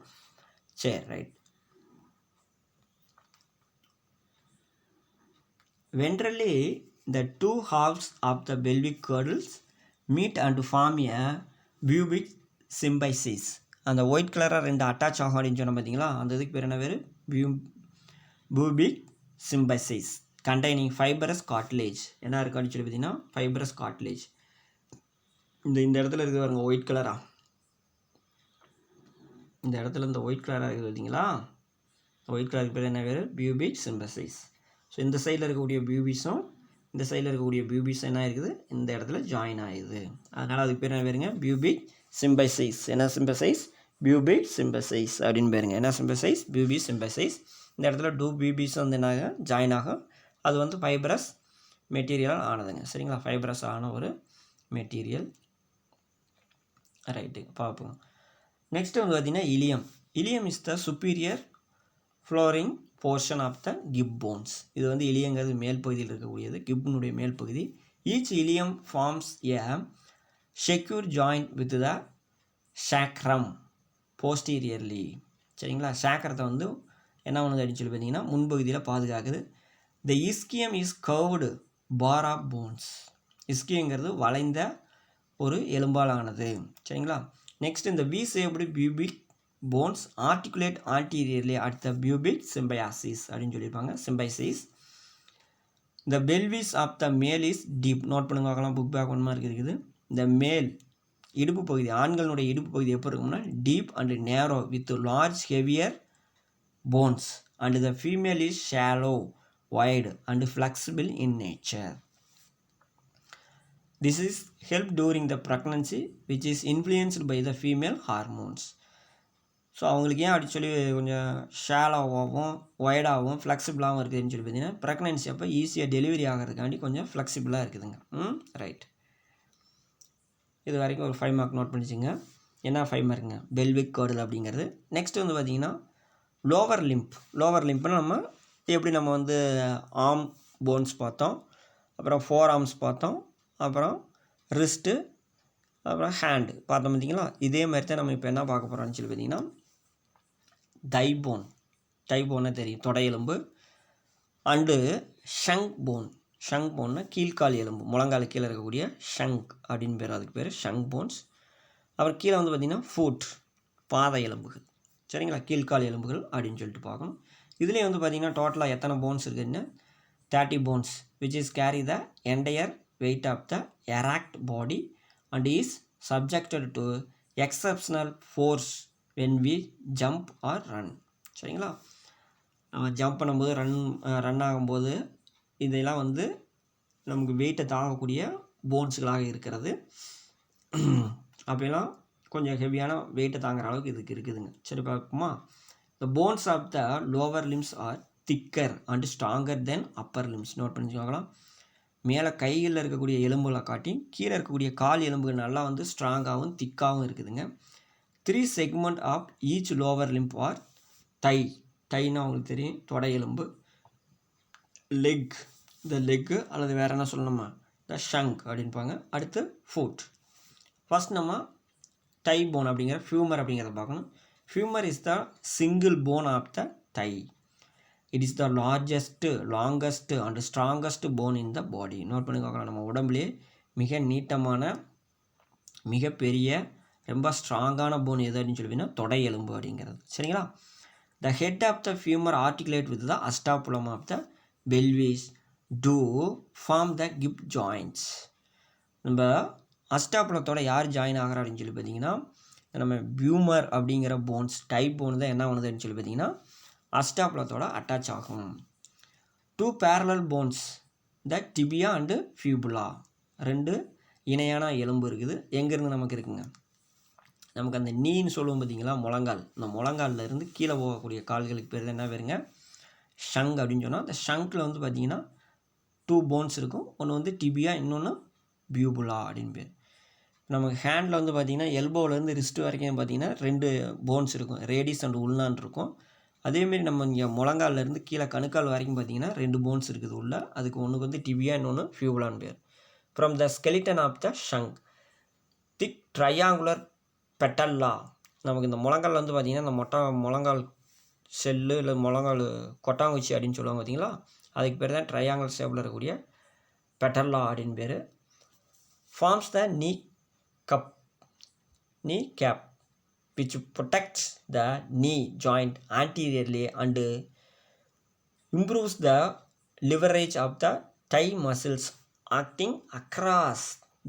சரி, right. Ventrally, the 2 halves of the pelvic girdles meet and form a pubic symbiosis. அந்த ஒயிட் கலராக 2 அட்டாச் ஆகும் அப்படின்னு சொன்ன பார்த்தீங்களா, அந்த இதுக்கு பேர் என்ன பேர், pubic symbiosis. Containing fibrous cartilage என்ன இருக்குது அப்படின்னு சொல்லி பார்த்தீங்கன்னா ஃபைபரஸ் கார்ட்லேஜ். இந்த இடத்துல இருக்குது பாருங்க ஒயிட் கலராக, இந்த இடத்துல இந்த ஒயிட் கலராக இருக்குது பார்த்தீங்களா, ஒயிட் கலருக்கு பேர் என்ன பேர்? பியூபிக் சிம்பசைஸ். ஸோ இந்த சைடில் இருக்கக்கூடிய பியூபிஸும் இந்த சைடில் இருக்கக்கூடிய பியூபிஸ் என்ன இருக்குது, இந்த இடத்துல ஜாயின் ஆகுது. அதனால் அதுக்கு பேர் என்ன பேருங்க? பியூபிக் சிம்பசைஸ். என்ன சிம்பசைஸ்? பியூபிக் சிம்பசைஸ் அப்படின்னு பேருங்க. என்ன சிம்பசைஸ்? பியூபிக் சிம்பசைஸ். இந்த இடத்துல டூ பியூபிஸ் வந்து என்ன ஜாயின் ஆகும். அது வந்து ஃபைபரஸ் மெட்டீரியல் ஆனதுங்க. சரிங்களா? ஃபைபரஸ் ஆன ஒரு மெட்டீரியல். ரைட்டு, பார்ப்போம். நெக்ஸ்ட் வந்து பார்த்திங்கன்னா ilium. Ilium is the superior flaring portion of the hip bones. இது வந்து இலியங்கிறது மேல் பகுதியில் இருக்கக்கூடியது, கிப்னுடைய மேல் பகுதி. Each ilium forms a secure joint with the sacrum posteriorly. சரிங்களா? சாக்கரத்தை வந்து என்ன பண்ணுது அப்படின்னு சொல்லி பார்த்தீங்கன்னா முன்பகுதியில் பாதுகாக்குது. The ischium is curved bar of bones. இஸ்கியங்கிறது வளைந்த ஒரு எலும்பால் ஆனது. சரிங்களா? நெக்ஸ்ட் இந்த V shaped pubic bones articulate anteriorly at the pubic symphysis அப்படின்னு சொல்லியிருப்பாங்க. Symphysis. The pelvis of the male is deep. Note பண்ணுங்க பார்க்கலாம், புக் பேக் ஒன்மா இருக்குது. இந்த மேல் இடுப்பு பகுதி, ஆண்களுடைய இடுப்பு பகுதி எப்போ இருக்கும்னா deep and narrow with large heavier bones and the female is shallow wide and flexible in nature. This is helped during the pregnancy which is influenced by the female hormones. So அவங்களுக்கு ஏன் அப்படி சொல்லி கொஞ்சம் ஷாலோவாகவும் ஒய்டாகவும் ஃப்ளெக்சிபிளாகவும் இருக்குதுன்னு சொல்லி பார்த்தீங்கன்னா pregnancy அப்போ ஈஸியாக டெலிவரி ஆகிறதுக்காண்டி கொஞ்சம் ஃப்ளெக்சிபிளாக இருக்குதுங்க. ரைட், இது வரைக்கும் ஒரு 5 மார்க் நோட் பண்ணிச்சுங்க. என்ன 5 மார்க்குங்க? பெல்விக் கர்டல் அப்படிங்கிறது. நெக்ஸ்ட் வந்து பார்த்திங்கன்னா லோவர் லிம்ப். லோவர் லிம்ப்னா நம்ம எப்படி நம்ம வந்து ஆர்ம் போன்ஸ் பார்த்தோம், அப்புறம் 4 ஆர்ம்ஸ் பார்த்தோம், அப்புறம் ரிஸ்ட்டு, அப்புறம் ஹேண்டு பார்த்தோம் பார்த்தீங்களா. இதே மாதிரி தான் நம்ம இப்போ என்ன பார்க்க போகிறோம்னு சொல்லி பார்த்தீங்கன்னா தைபோன். தைபோன்னா தெரியும், தொடை எலும்பு. And ஷங்க் phone. ஷங்க் போன்னா கீழ்கால் எலும்பு, முழங்கால் கீழே இருக்கக்கூடிய ஷங்க் அப்படின்னு பேர், அதுக்கு பேர் ஷங்க் போன்ஸ். அப்புறம் கீழே வந்து பார்த்திங்கன்னா ஃபுட், பாத எலும்புகள். சரிங்களா? கீழ்கால் எலும்புகள் அப்படின்னு சொல்லிட்டு பார்க்கணும். இதுலேயே வந்து பார்த்திங்கன்னா டோட்டலாக எத்தனை போன்ஸ் இருக்குதுன்னா 30 bones which is carry the entire weight of the erect body and is subjected to exceptional force when we jump or run. சரிங்களா? நம்ம ஜம்ப் பண்ணும்போது ரன் ஆகும்போது இதெல்லாம் வந்து நமக்கு வெயிட்டை தாங்கக்கூடிய போன்ஸுகளாக இருக்கிறது. அப்படிலாம் கொஞ்சம் ஹெவியான வெயிட்டை தாங்குற அளவுக்கு இதுக்கு இருக்குதுங்க. சரி பார்ப்போமா? The bones of the lower limbs are thicker and stronger than upper limbs. Note பண்ணிச்சுக்கலாம். மேலே கைகளில் இருக்கக்கூடிய எலும்புகளை காட்டி கீழே இருக்கக்கூடிய கால் எலும்புகள் நல்லா வந்து ஸ்ட்ராங்காகவும் திக்காகவும் இருக்குதுங்க. 3 segment of each lower limb are thigh. தைன்னா உங்களுக்கு தெரியும், தொடை எலும்பு. லெக், இந்த லெக்கு அல்லது வேறு என்ன சொல்லணுமா த ஷங்க் அப்படின்பாங்க. அடுத்து ஃபுட். ஃபஸ்ட் நம்ம தை போன் அப்படிங்கிற ஃபியூமர் அப்படிங்கிறத பார்க்கணும். Femur is the single bone of the thigh. It is the largest, longest and strongest bone in the body. Note பண்ணி பார்க்கலாம். நம்ம உடம்புலேயே மிக நீட்டமான, மிகப்பெரிய, ரொம்ப ஸ்ட்ராங்கான போன் எது அப்படின்னு சொல்லிங்கன்னா தொடை எலும்பு அப்படிங்கிறது. சரிங்களா? The head of the femur articulate with the acetabulum of the pelvis to form the hip joints. நம்ம அஸ்டாபுலத்தோட யார் ஜாயின் ஆகிறா அப்படின்னு சொல்லி பார்த்தீங்கன்னா நம்ம பியூமர் அப்படிங்கிற போன்ஸ் டைப் போன் தான் என்ன பண்ணுதுன்னு சொல்லி பார்த்தீங்கன்னா அஸ்டாபுலத்தோட அட்டாச் ஆகும். 2 parallel bones the tibia and fibula. 2 இணையான எலும்பு இருக்குது. எங்கேருந்து நமக்கு இருக்குங்க? நமக்கு அந்த நீன்னு சொல்லுவோம் பார்த்தீங்களா, முழங்கால். இந்த முழங்காலில் இருந்து கீழே போகக்கூடிய கால்களுக்கு பேர் என்ன பேருங்க? ஷங் அப்படின்னு சொன்னால் அந்த ஷங்கில் வந்து பார்த்திங்கன்னா 2 போன்ஸ் இருக்கும். ஒன்று வந்து டிபியா, இன்னொன்று பியூபுலா அப்படின்னு பேர். நமக்கு ஹேண்டில் வந்து பார்த்திங்கன்னா எல்போவிலேருந்து ரிஸ்ட் வரைக்கும் பார்த்திங்கன்னா 2 போன்ஸ் இருக்கும், ரேடிஸ் அண்ட் உள்னான் இருக்கும். அதேமாரி நம்ம இங்கே முழங்காலிலேருந்து கீழே கணுக்கால் வரைக்கும் பார்த்திங்கன்னா 2 போன்ஸ் இருக்குது உள்ள. அதுக்கு ஒன்றுக்கு வந்து டிபியா, இன்னொன்று ஃபியூபுலான்னு பேர். From the skeleton of the shank thick triangular patella. நமக்கு இந்த முழங்கால் வந்து பார்த்திங்கன்னா இந்த முழங்கால் செல்லு இல்லை முழங்கால் கொட்டாங்குச்சி அப்படின்னு சொல்லுவாங்க பார்த்தீங்களா, அதுக்கு பேர் தான் ட்ரையாங்கிள் ஷேப்பில் இருக்கக்கூடிய பெட்டல்லா அப்படின்னு பேர். ஃபார்ம்ஸ் த நீ gap which protects the knee joint anteriorly and improves the leverage of the thigh muscles acting across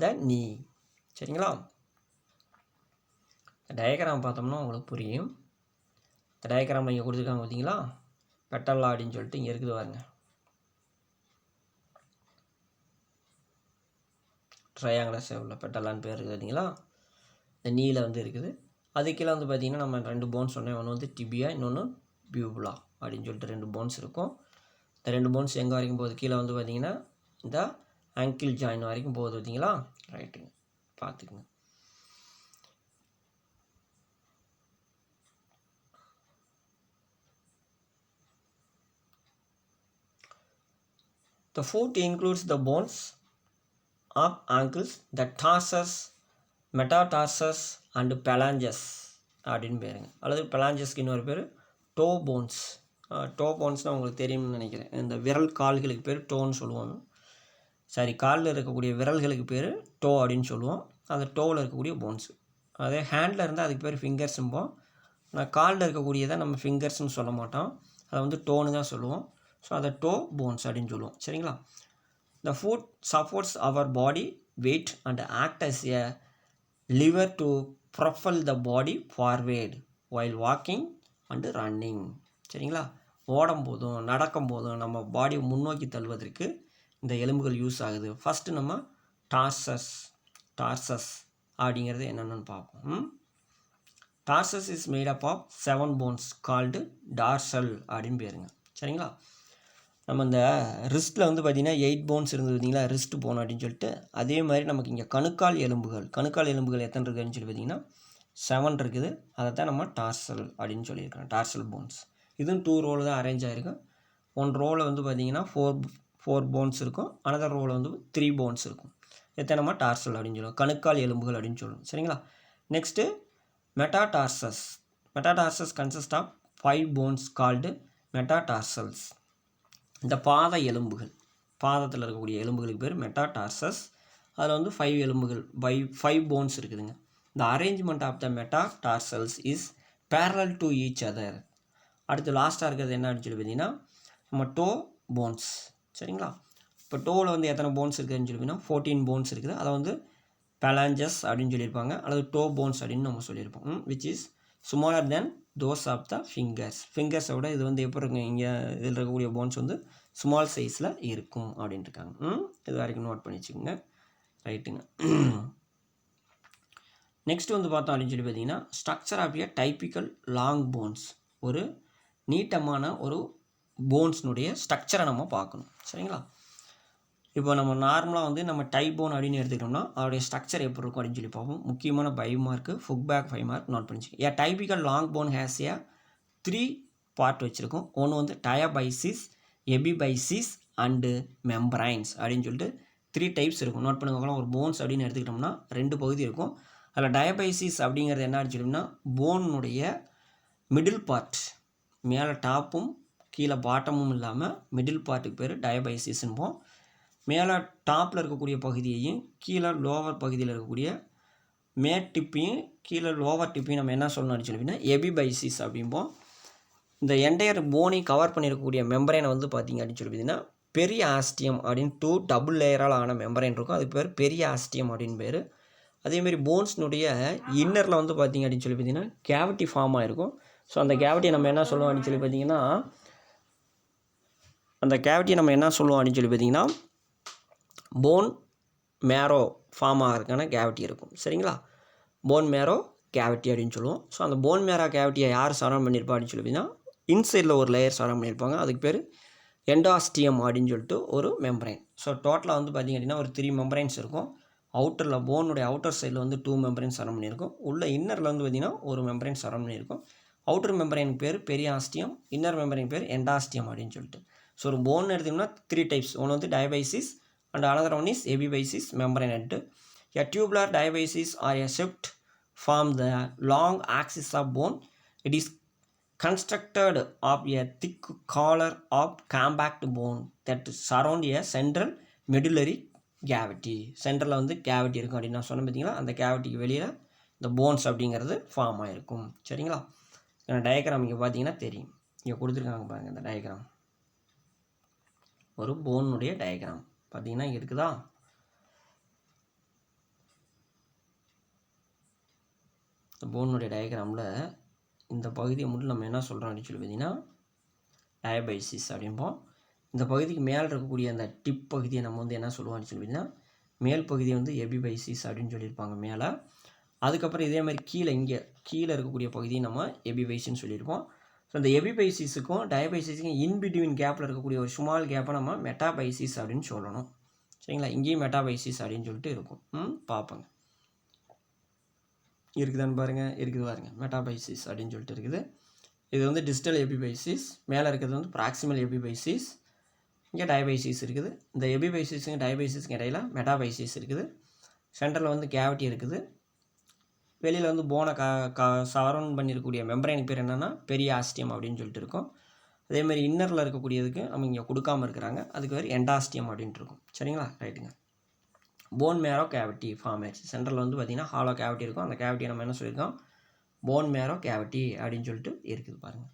the knee. சரிங்களா? டயக்ராம் பார்த்தோம்னா உங்களுக்கு புரியும். இந்த டயக்ராமில் இங்கே கொடுத்துருக்காங்க பார்த்தீங்களா, பெட்டல்லா அப்படின்னு சொல்லிட்டு இங்கே இருக்குது பாருங்க. ட்ரையாங்குலர் ஷேப்பில் பெட்டல்லான்னு பேர் இருக்குது பார்த்தீங்களா, இந்த நீல வந்து இருக்குது. அதுக்கீழே வந்து பார்த்திங்கன்னா நம்ம 2 போன்ஸ் சொன்னேன். ஒன்று வந்து டிபியா, இன்னொன்று பியூபுலா அப்படின்னு சொல்லிட்டு 2 போன்ஸ் இருக்கும். இந்த 2 போன்ஸ் எங்கே வரைக்கும் போகுது, கீழே வந்து பார்த்திங்கன்னா இந்த ஆங்கிள் ஜாயின் வரைக்கும் போகுது பார்த்தீங்களா. ரைட்டுங்க, பார்த்துக்குங்க. The foot includes the bones of ankles, the tarsus, metatarsus and phalanges அப்படின்னு பேருங்க. அல்லது phalangesக்கு இன்னொரு பேர் டோ போன்ஸ். டோ போன்ஸ்னால் உங்களுக்கு தெரியும்னு நினைக்கிறேன். இந்த விரல் கால்களுக்கு பேர் டோன்னு சொல்லுவாங்க. சரி, காலில் இருக்கக்கூடிய விரல்களுக்கு பேர் டோ அப்படின்னு சொல்லுவோம். அந்த டோவில் இருக்கக்கூடிய போன்ஸு. அதே ஹேண்டில் இருந்தால் அதுக்கு பேர் ஃபிங்கர்ஸும்போம். ஆனால் காலில் இருக்கக்கூடியதை நம்ம ஃபிங்கர்ஸ்னு சொல்ல மாட்டோம், அதை வந்து டோன்னு தான் சொல்லுவோம். ஸோ அதை டோ போன்ஸ் அப்படின்னு சொல்லுவோம். சரிங்களா? The foot supports our body weight and act as a lever to propel the body forward while walking and running. சரிங்களா? ஓடும் போதும் நடக்கும் போதும் நம்ம பாடியை முன்னோக்கி தள்ளுவதற்கு இந்த எலும்புகள் யூஸ் ஆகுது. ஃபஸ்ட்டு நம்ம டார்சஸ் அப்படிங்கிறது என்னென்னு பார்ப்போம். Tarsus is made up of 7 bones called tarsal அப்படின்னு பேருங்க. சரிங்களா? நம்ம இந்த ரிஸ்ட்டில் வந்து பார்த்திங்கன்னா 8 bones இருந்தது பார்த்தீங்களா, ரிஸ்ட் போன் அப்படின்னு சொல்லிட்டு. அதே மாதிரி நமக்கு இங்கே கணுக்கால் எலும்புகள் எத்தனை இருக்குதுன்னு சொல்லி பார்த்திங்கன்னா 7 இருக்குது. அதை தான் நம்ம டார்சல் அப்படின்னு சொல்லியிருக்கோம், டார்சல் போன்ஸ். இதுவும் 2 ரோவில் தான் அரேஞ்ச் ஆகிருக்கும். 1 ரோவில் வந்து பார்த்திங்கன்னா 4 bones இருக்கும், அனதர் ரோவில் வந்து 3 bones இருக்கும். எத்தனை நம்ம டார்சல் அப்படின்னு சொல்லுவோம், கணுக்கால் எலும்புகள் அப்படின்னு சொல்லுவோம். சரிங்களா? Next metatarsus consist of 5 bones called metatarsals. இந்த பாத எலும்புகள், பாதத்தில் இருக்கக்கூடிய எலும்புகளுக்கு பேர் மெட்டாடார்சஸ். அதில் வந்து 5 எலும்புகள் 5 bones இருக்குதுங்க. இந்த arrangement of the metatarsals is parallel to each other. அடுத்து லாஸ்ட்டாக இருக்கிறது என்ன அப்படின்னு சொல்லி பார்த்தீங்கன்னா நம்ம டோ போன்ஸ். சரிங்களா? இப்போ டோவில் வந்து எத்தனை போன்ஸ் இருக்குதுன்னு சொல்லி பார்த்தீங்கன்னா 14 bones இருக்குது. அதை வந்து phalanges அப்படின்னு சொல்லியிருப்பாங்க, அல்லது டோ போன்ஸ் அப்படின்னு நம்ம சொல்லியிருப்போம். Which is smaller than those of the ஃபிங்கர்ஸை விட இது வந்து எப்போ இருக்குங்க, இங்கே இதில் இருக்கக்கூடிய போன்ஸ் வந்து ஸ்மால் சைஸில் இருக்கும் அப்படின்ட்டு இருக்காங்க. இது வரைக்கும் நோட் பண்ணி வச்சுக்கோங்க. ரைட்டுங்க. நெக்ஸ்ட் வந்து பார்த்தோம் அப்படின்னு சொல்லி பார்த்தீங்கன்னா structure of a typical long bones. ஒரு நீட்டமான ஒரு போன்ஸ்னுடைய ஸ்ட்ரக்சரை நம்ம பார்க்கணும். சரிங்களா? இப்போ நம்ம நார்மலாக வந்து நம்ம டை போன் அப்படின்னு எடுத்துக்கிட்டோம்னா அதோடைய ஸ்ட்ரக்சர் எப்படி இருக்கும் அப்படின்னு சொல்லி பார்ப்போம். முக்கியமான 5 mark, book back 5 mark note பண்ணிச்சு. A typical long bone has a 3 part வச்சுருக்கோம். ஒன்று வந்து டயபைசிஸ், எபிபைசிஸ் அண்டு மெம்பரைன்ஸ் அப்படின்னு சொல்லிட்டு 3 டைப்ஸ் இருக்கும். நோட் பண்ணுவாங்களா? ஒரு போன்ஸ் அப்படின்னு எடுத்துக்கிட்டோம்னா 2 பகுதி இருக்கும். அதில் டயபைசிஸ் அப்படிங்கிறது என்ன சொல்லிட்டோம்னா போனுடைய மிடில் பார்ட், மேலே டாப்பும் கீழே பாட்டமும் இல்லாமல் மிடில் பார்ட்டுக்கு பேர் டயபைசிஸ்ன்போம். மேலே டாப்பில் இருக்கக்கூடிய பகுதியையும் கீழே லோவர் பகுதியில் இருக்கக்கூடிய மேட்டிப்பையும் கீழே லோவர் டிப்பையும் நம்ம என்ன சொல்லணும்னு சொல்லிங்கன்னா எபிபைசிஸ் அப்படிம்போம். இந்த என்டையர் போனை கவர் பண்ணியிருக்கக்கூடிய மெம்பரைனை வந்து பார்த்திங்க அப்படின்னு சொல்லி பார்த்தீங்கன்னா பெரிய ஆஸ்டியம் அப்படின்னு 2 டபுள் லேயரால் ஆன மெம்பரைன் இருக்கும். அதுக்கு பேர் பெரிய ஆஸ்டியம் அப்படின்னு பேர். அதேமாரி போன்ஸ்னுடைய இன்னரில் வந்து பார்த்திங்க அப்படின்னு சொல்லி பார்த்தீங்கன்னா கேவிட்டி ஃபார்ம் ஆகிருக்கும். ஸோ அந்த கேவிட்டியை நம்ம என்ன சொல்லுவோம் அப்படின்னு சொல்லி பார்த்தீங்கன்னா போன் மேரோ ஃபார்ம் ஆகிறதுக்கான கேவிட்டி இருக்கும். சரிங்களா? போன் மேரோ கேவிட்டி அப்படின்னு சொல்லுவோம். ஸோ அந்த போன் மேரோ கேவிட்டியை யார் சரௌண்ட் பண்ணியிருப்பா அப்படின்னு சொல்லி பார்த்தீங்கன்னா இன்சைடில் ஒரு லேயர் சரௌண்ட் பண்ணியிருப்பாங்க. அதுக்கு பேர் எண்டாஸ்டியம் அப்படின்னு சொல்லிட்டு ஒரு மெம்பரைன். ஸோ டோட்டலாக வந்து பார்த்திங்க அப்படின்னா ஒரு 3 மெம்பரைன்ஸ் இருக்கும். அவுட்டரில் போனுடைய அவுட்டர் சைடில் வந்து 2 மெம்பரைன் சரௌண்ட் பண்ணியிருக்கும். உள்ள இன்னரில் வந்து பார்த்திங்கன்னா ஒரு மெம்பரைன் சரௌண்ட் பண்ணியிருக்கும். அவுட்டர் மெம்பரைன் பேர் பெரிய ஆஸ்டியம், இன்னர் மெம்பரைன் பேர் எண்டாஸ்டியம் அப்படின்னு சொல்லிட்டு. ஸோ ஒரு போன் எடுத்திங்கன்னா 3 டைப்ஸ். ஒன்று வந்து டயபைசிஸ் and another one is epibasis membrane end. A tubular diabasis or a shift form the long axis of bone. It is constructed of a thick collar of compact bone that surround a central medullary cavity. சென்ட்ரலில் வந்து cavity இருக்கும் அப்படின்னு நான் சொன்னேன் பார்த்தீங்களா, அந்த கேவிட்டிக்கு வெளியில் இந்த bones அப்படிங்கிறது ஃபார்ம் ஆகிருக்கும். சரிங்களா? டயக்ராம் இங்கே பார்த்தீங்கன்னா தெரியும், இங்கே கொடுத்துருக்காங்க பாருங்கள் இந்த டயக்ராம். ஒரு போனுடைய டயக்ராம் பார்த்தீங்கன்னா இங்கே இருக்குதா. போனுடைய டயக்ராமில் இந்த பகுதியை மட்டும் நம்ம என்ன சொல்கிறோம் அப்படின்னு சொல்லி பார்த்தீங்கன்னா டயபைசிஸ் அப்படிம்போம். இந்த பகுதிக்கு மேலே இருக்கக்கூடிய அந்த டிப் பகுதியை நம்ம வந்து என்ன சொல்லுவோம்னு சொல்லி பார்த்தீங்கன்னா மேல் பகுதியை வந்து எபிபைசிஸ் அப்படின்னு சொல்லியிருப்பாங்க மேலே. அதுக்கப்புறம் இதே மாதிரி கீழே இருக்கக்கூடிய பகுதியை நம்ம எபிபைசின்னு சொல்லியிருப்போம். ஸோ இந்த எபிபைசிஸுக்கும் டயபைசிஸுக்கும் இன்பிட்வீன் கேப்பில் இருக்கக்கூடிய ஒரு ஸ்மால் கேப்பை நம்ம மெட்டாபைசிஸ் அப்படின்னு சொல்லணும். சரிங்களா, இங்கேயும் மெட்டாபைசிஸ் அப்படின்னு சொல்லிட்டு இருக்கும். பார்ப்போங்க இருக்குதான்னு பாருங்கள். இருக்குது பாருங்கள், மெட்டாபைசிஸ் அப்படின்னு சொல்லிட்டு இருக்குது. இது வந்து டிஸ்டல் எபிபைசிஸ், மேலே இருக்கிறது வந்து ப்ராக்சிமல் எபிபைசிஸ், இங்கே டயபைசிஸ் இருக்குது. இந்த எபிபைசிஸுங்க டயபைசிஸ்க்கு இடையில மெட்டாபைசிஸ் இருக்குது. சென்டரில் வந்து கேவிட்டி இருக்குது. வெளியில் வந்து போனை சரவுண்ட் பண்ணியிருக்கக்கூடிய மெம்பரைனுக்கு பேர் என்னென்னா பெரிய ஆஸ்டியம் அப்படின்னு சொல்லிட்டு இருக்கும். அதேமாதிரி இன்னரில் இருக்கக்கூடியதுக்கு நம்ம இங்கே கொடுக்காமல் இருக்கிறாங்க, அதுக்கு பேர் எண்டாஸ்டியம் அப்படின்ட்டு இருக்கும். சரிங்களா, ரைட்டுங்க. போன் மேரோ கேவிட்டி ஃபார்ம் ஆயிடுச்சு. சென்டரில் வந்து பார்த்திங்கன்னா ஹாலோ கேவிட்டி இருக்கும். அந்த கேவிட்டியை நம்ம என்ன சொல்லியிருக்கோம், போன் மேரோ கேவிட்டி அப்படின்னு சொல்லிட்டு இருக்குது பாருங்கள்.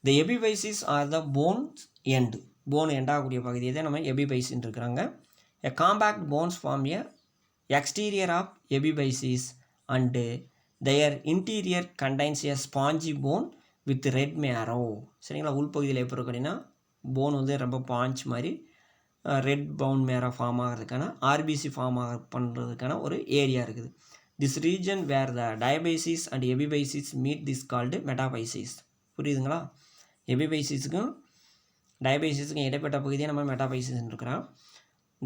The epiphysis are the bones end, bone எண்டாகக்கூடிய பகுதியை தான் நம்ம எபிபைசின்னு இருக்கிறாங்க. A compact bones form a exterior of epibasis and their interior contains a spongy bone with red marrow. சரிங்களா, உள்பகுதியில் எப்படி இருக்கும் அப்படின்னா போன் வந்து ரொம்ப பாஞ்ச் மாதிரி ரெட் பவுன் மேரோ ஃபார்ம் ஆகிறதுக்கான ஆர்பிசி ஃபார்ம் பண்ணுறதுக்கான ஒரு ஏரியா இருக்குது. This region where the diaphysis and epiphysis meet this called metaphysis. புரியுதுங்களா, எபிபைசிஸுக்கும் டயபைசிஸுக்கும் இடைப்பட்ட பகுதியை நம்ம மெட்டாபைசிஸ்ன்னு இருக்கிறோம்.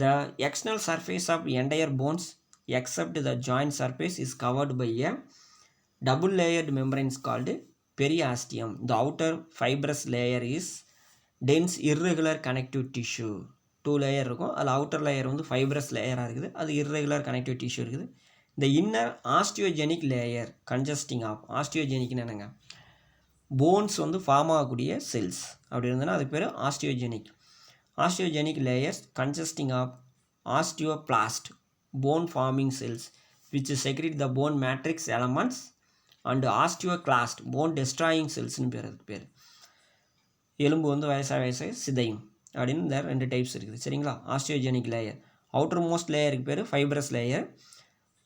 The external surface of entire bones except the joint surface is covered by a double layered membrane called periosteum. The outer fibrous layer is dense irregular connective tissue. 2 layer இருக்கும், அதில் outer layer வந்து fibrous layer இருக்குது, அது irregular connective tissue இருக்குது. The inner osteogenic layer consisting of, osteogenic என்னங்க, bones வந்து form ஆகக்கூடிய cells அப்படி இருந்ததுன்னா அதுக்கு பேர் osteogenic. Osteogenic layers consisting of osteoblast, bone forming cells which secrete the bone matrix elements, and osteoclast, bone destroying cells னு பேர். எலும்பு வந்து வயசாக சிதையும் அப்படின்னு இந்த 2 டைப்ஸ் இருக்குது. சரிங்களா, ஆஸ்டியோஜெனிக் லேயர், அவுட்டர் மோஸ்ட் லேயருக்கு பேர் ஃபைப்ரஸ் லேயர்,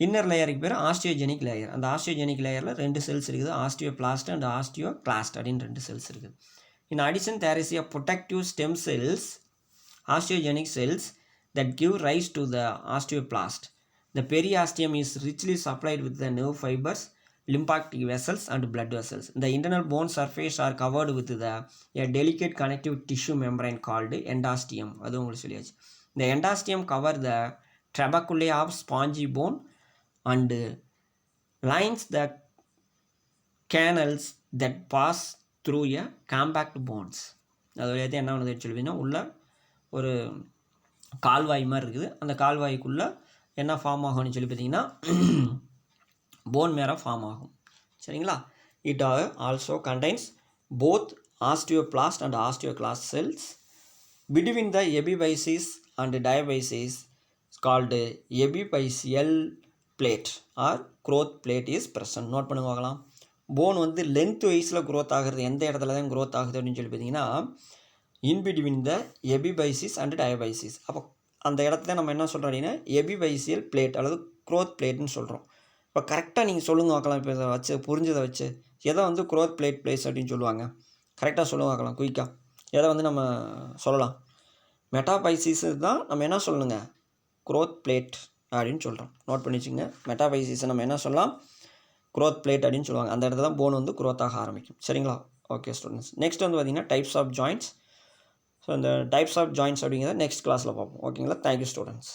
இன்னர் லேயருக்கு பேர் ஆஸ்டியோஜெனிக் லேயர். அந்த ஆஸ்டியோஜெனிக் லேயரில் 2 செல்ஸ் இருக்குது, ஆஸ்டியோபிளாஸ்ட் அண்ட் ஆஸ்டியோக்ளாஸ்ட் அப்படின்னு 2 செல்ஸ் இருக்குது. In addition there is a protective stem cells, osteogenic cells, that give rise to the osteoblast. The periosteum is richly supplied with the nerve fibers, lymphatic vessels and blood vessels. The internal bone surface are covered with a delicate connective tissue membrane called endosteum. அது உங்களுக்கு சொல்லியாச்சு. The endosteum cover the trabeculae of spongy bone and lines the canals that pass through a compact bones. அது வழியாக என்ன பண்ணுது சொல்லுவீங்கன்னா உள்ள ஒரு கால்வாய் மாதிரி இருக்குது. அந்த கால்வாய்க்குள்ளே என்ன ஃபார்ம் ஆகும்னு சொல்லி பார்த்தீங்கன்னா போன் மேரோ ஃபார்ம் ஆகும். சரிங்களா, it also contains both osteoblast and osteoclast cells. Between the epiphysis and diaphysis called epiphyseal plate or growth plate is present. Note பண்ணி பார்க்கலாம். போன் வந்து லென்த் வைஸில் க்ரோத் ஆகுறது எந்த இடத்துல தான் க்ரோத் ஆகுது அப்படின்னு சொல்லி பார்த்தீங்கன்னா in between the epiphysis and டயபைசிஸ். அப்போ அந்த இடத்துல நம்ம என்ன சொல்கிறோம் அப்படின்னா எபிபைசியல் பிளேட் அல்லது க்ரோத் பிளேட்னு சொல்கிறோம். இப்போ கரெக்டாக நீங்கள் சொல்லுங்க பார்க்கலாம். இப்போ இதை வச்சு புரிஞ்சதை வச்சு எதை வந்து க்ரோத் பிளேட் பிளேஸ் அப்படின்னு சொல்லுவாங்க, கரெக்டாக சொல்லுங்க பார்க்கலாம் குயிக்காக. எதை வந்து நம்ம சொல்லலாம், மெட்டாபைசிஸ் தான் நம்ம என்ன சொல்லணுங்க, க்ரோத் பிளேட் அப்படின்னு சொல்கிறோம். நோட் பண்ணி வச்சுங்க, மெட்டாபைசிஸை நம்ம என்ன சொல்லலாம், க்ரோத் பிளேட் அப்படின்னு சொல்லுவாங்க. அந்த இடத்துல தான் போன் வந்து க்ரோத்தாக ஆரம்பிக்கும். சரிங்களா, ஓகே ஸ்டூடெண்ட்ஸ். நெக்ஸ்ட் வந்து பார்த்திங்கன்னா டைப்ஸ் ஆஃப் ஜாயின்ட்ஸ். ஸோ இந்த டைப்ஸ் ஆஃப் ஜாயின்ட்ஸ் அப்படிங்கிறத நெக்ஸ்ட் கிளாஸில் பார்ப்போம். ஓகேங்களா, தேங்க்யூ ஸ்டூடெண்ட்ஸ்.